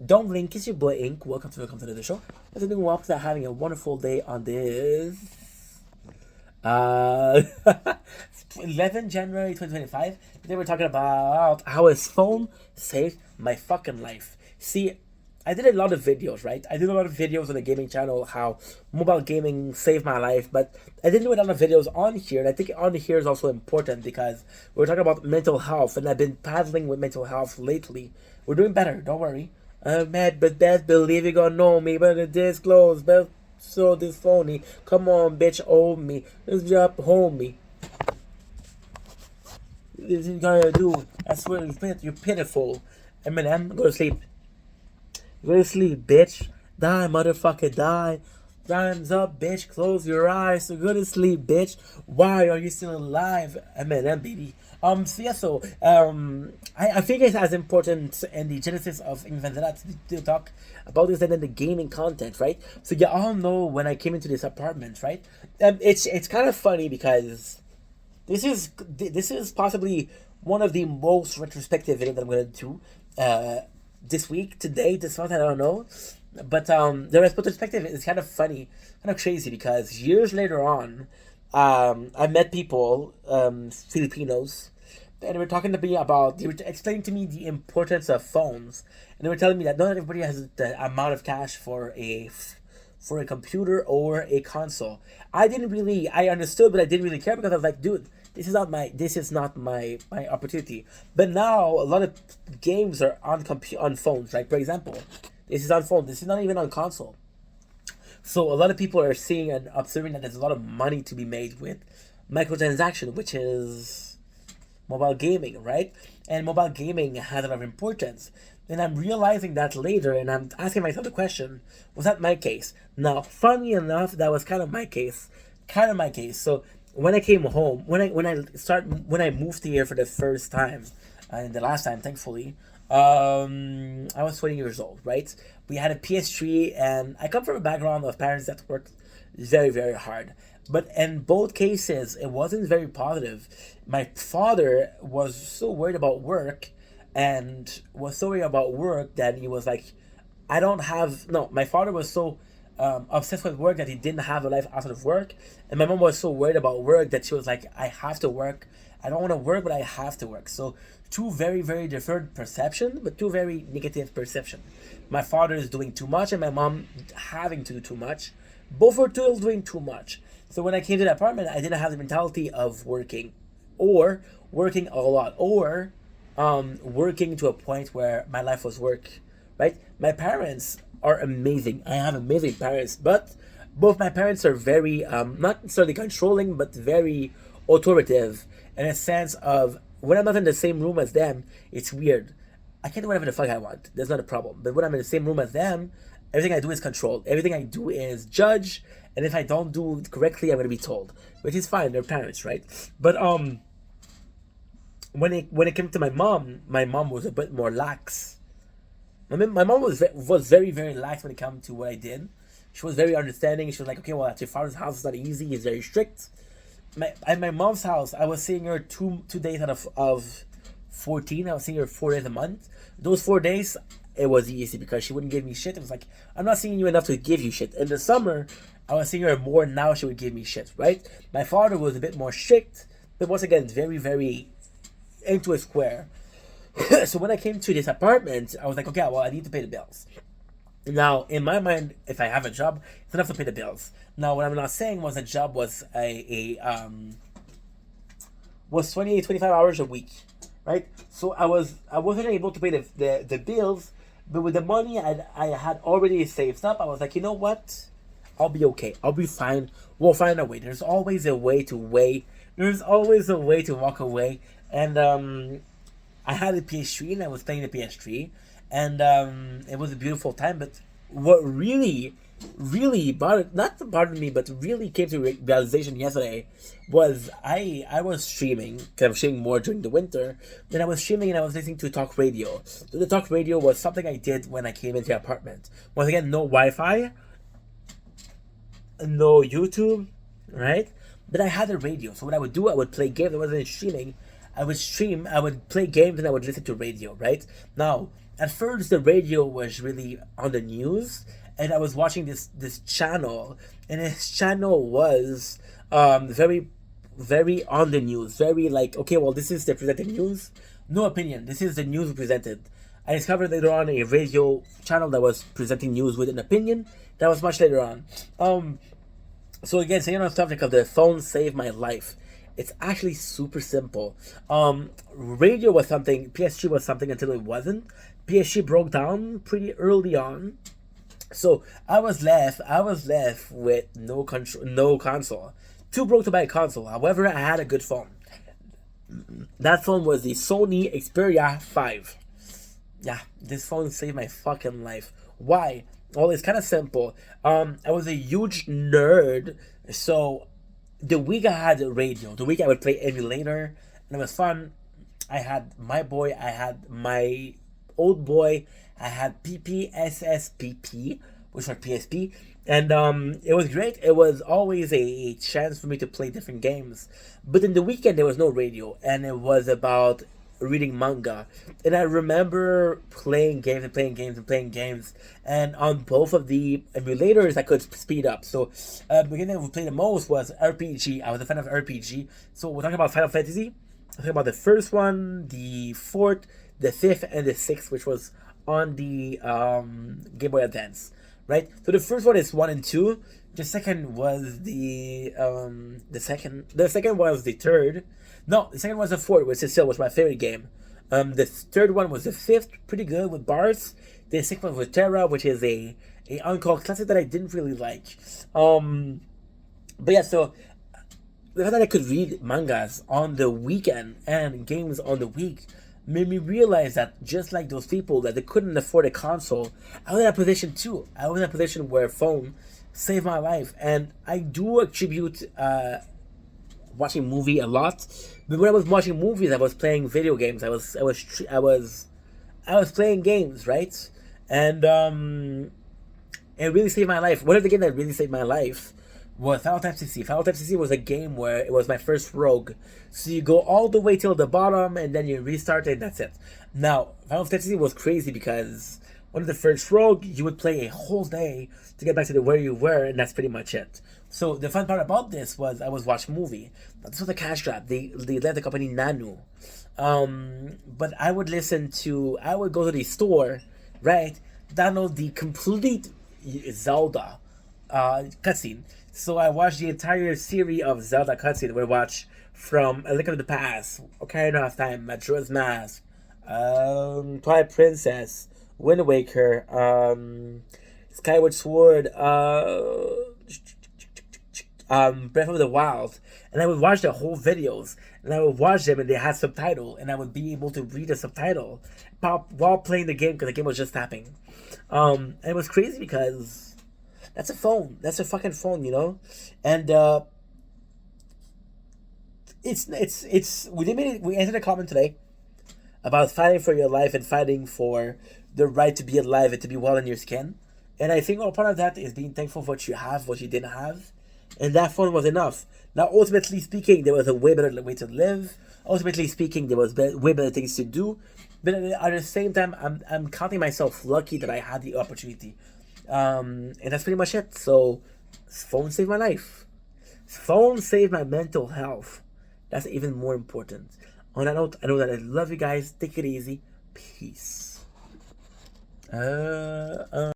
Don't blink, it's your boy Ink. Welcome to the show. As I'm doing well, because I'm having a wonderful day on this uh 11 January 2025. Today we're talking about how his phone saved my fucking life. See, I did a lot of videos, right? I did a lot of videos on the gaming channel, how mobile gaming saved my life, but I didn't do a lot of videos on here, and I think on here is also important because we're talking about mental health, and I've been paddling with mental health lately. We're doing better, don't worry. I'm mad, but best believe you gonna know me, but it is close, but so this phony. Come on, bitch, hold me. Let's drop, hold me. This is gonna do. I swear, you're pitiful. Eminem, go to sleep. Go to sleep, bitch. Die, motherfucker, die. Time's up, bitch. Close your eyes. So go to sleep, bitch. Why are you still alive? Eminem, baby. I think it's as important in the genesis of Inventera to talk about this than in the gaming content, right? So you all know when I came into this apartment, right? It's kind of funny because this is possibly one of the most retrospective videos that I'm gonna do this week, today, this month, I don't know. But the retrospective is kind of funny, kind of crazy because years later on, I met people, Filipinos, and they were talking to me about, they were explaining to me the importance of phones, and they were telling me that not everybody has the amount of cash for a computer or a console. I understood, but I didn't really care because I was like, dude, this is not my opportunity. But now a lot of games are on phones. Like for example, this is on phone. This is not even on console. So a lot of people are seeing and observing that there's a lot of money to be made with microtransaction, which is mobile gaming, right? And mobile gaming has a lot of importance. And I'm realizing that later, and I'm asking myself the question: was that my case? Now, funny enough, that was kind of my case, So when I came home, when I moved here for the first time, and the last time, thankfully, I was 20 years old, right? We had a PS3, and I come from a background of parents that worked very, very hard. But in both cases, it wasn't very positive. My father was so worried about work and was so worried about work that he was like, I don't have, no, my father was so obsessed with work that he didn't have a life outside of work. And my mom was so worried about work that she was like, I have to work. I don't want to work, but I have to work. So two very, very different perception, but two very negative perception. My father is doing too much and my mom having to do too much. Both were still doing too much. So when I came to the apartment, I didn't have the mentality of working or working a lot or working to a point where my life was work, right? My parents are amazing. I have amazing parents, but both my parents are very, not necessarily controlling, but very authoritative in a sense of when I'm not in the same room as them, it's weird. I can do whatever the fuck I want. There's not a problem. But when I'm in the same room as them, everything I do is controlled. Everything I do is judged, and if I don't do it correctly, I'm gonna be told, which is fine. They're parents, right? But when it came to my mom was a bit more lax. My mom was very, very lax when it came to what I did. She was very understanding. She was like, okay, well, at your father's house, it's not easy. He's very strict. At my mom's house, I was seeing her two days out of 14. I was seeing her 4 days a month. Those 4 days, it was easy because she wouldn't give me shit. It was like, I'm not seeing you enough to give you shit. In the summer, I was seeing her more. Now she would give me shit, right? My father was a bit more strict, but once again, very, very into a square. So when I came to this apartment, I was like, okay, well, I need to pay the bills. Now, in my mind, if I have a job, it's enough to pay the bills. Now, what I'm not saying was a job was was 20, 25 hours a week, right? So I wasn't able to pay the bills, but with the money I had already saved up, I was like, you know what? I'll be okay. I'll be fine. We'll find a way. There's always a way to wait. There's always a way to walk away. And I had a PS3 and I was playing the PS3, and it was a beautiful time. But what really, really bothered me, but really came to realization yesterday was I was streaming, because I was streaming more during the winter. Then I was streaming and I was listening to talk radio. So the talk radio was something I did when I came into the apartment. Once again, no Wi-Fi, no YouTube, right? But I had a radio, so what I would do, I would play games. I wasn't streaming. I would stream, I would play games, and I would listen to radio, right? Now, at first the radio was really on the news, and I was watching this channel, and this channel was very on the news, very like, okay, well, this is the presented news, no opinion, this is the news presented. I discovered later on a radio channel that was presenting news with an opinion. That was much later on. So again, staying on the subject of the phone saved my life. It's actually super simple. Radio was something, PSG was something until it wasn't. PSG broke down pretty early on. So I was left with no control, no console. Too broke to buy a console. However, I had a good phone. That phone was the Sony Xperia 5. Yeah, this phone saved my fucking life. Why? Well, it's kind of simple. I was a huge nerd, so the week I had the radio, the week I would play emulator, and it was fun. I had my boy, I had my old boy, I had PPSSPP, which was PSP, and it was great. It was always a chance for me to play different games. But in the weekend there was no radio, and it was about reading manga. And I remember playing games and playing games and playing games, and on both of the emulators I could speed up. So the beginning we played the most was RPG. I was a fan of RPG. So we're talking about Final Fantasy. I'm talking about the first one, the fourth, the fifth, and the sixth, which was on the Game Boy Advance, right? So the first one is 1 and 2. The second was the second was the third. No, the second was the fourth, which still was my favorite game. The third one was the fifth, pretty good with bars. The sixth one was Terra, which is a uncalled classic that I didn't really like. But yeah, so the fact that I could read mangas on the weekend and games on the week made me realize that just like those people that they couldn't afford a console, I was in a position too. I was in a position where phone saved my life, and I do attribute watching movie a lot. But when I was watching movies, I was playing video games. I was playing games, right? And it really saved my life. One of the games that really saved my life was Final Fantasy C. Final Fantasy C was a game where it was my first rogue. So you go all the way till the bottom, and then you restart it, and that's it. Now, Final Fantasy was crazy because one of the first rogue, you would play a whole day to get back to where you were, and that's pretty much it. So the fun part about this was I was watching movie. This was a cash grab. They left the company Nanu. But I would go to the store, right? Download the complete Zelda cutscene. So I watched the entire series of Zelda cutscene. We watched from A Link to the Past, Ocarina of Time, Majora's Mask, Twilight Princess, Wind Waker, Skyward Sword, Breath of the Wild, and I would watch the whole videos, and I would watch them, and they had subtitle, and I would be able to read the subtitle while playing the game because the game was just tapping. And it was crazy because that's a phone. That's a fucking phone, you know, and we entered a comment today about fighting for your life and fighting for the right to be alive and to be well in your skin. And I think all part of that is being thankful for what you have, what you didn't have. And that phone was enough. Now, ultimately speaking, there was a way better way to live. Ultimately speaking, there was way better things to do. But at the same time, I'm counting myself lucky that I had the opportunity. And that's pretty much it. So, phone saved my life. Phone saved my mental health. That's even more important. On that note, I know that I love you guys. Take it easy. Peace.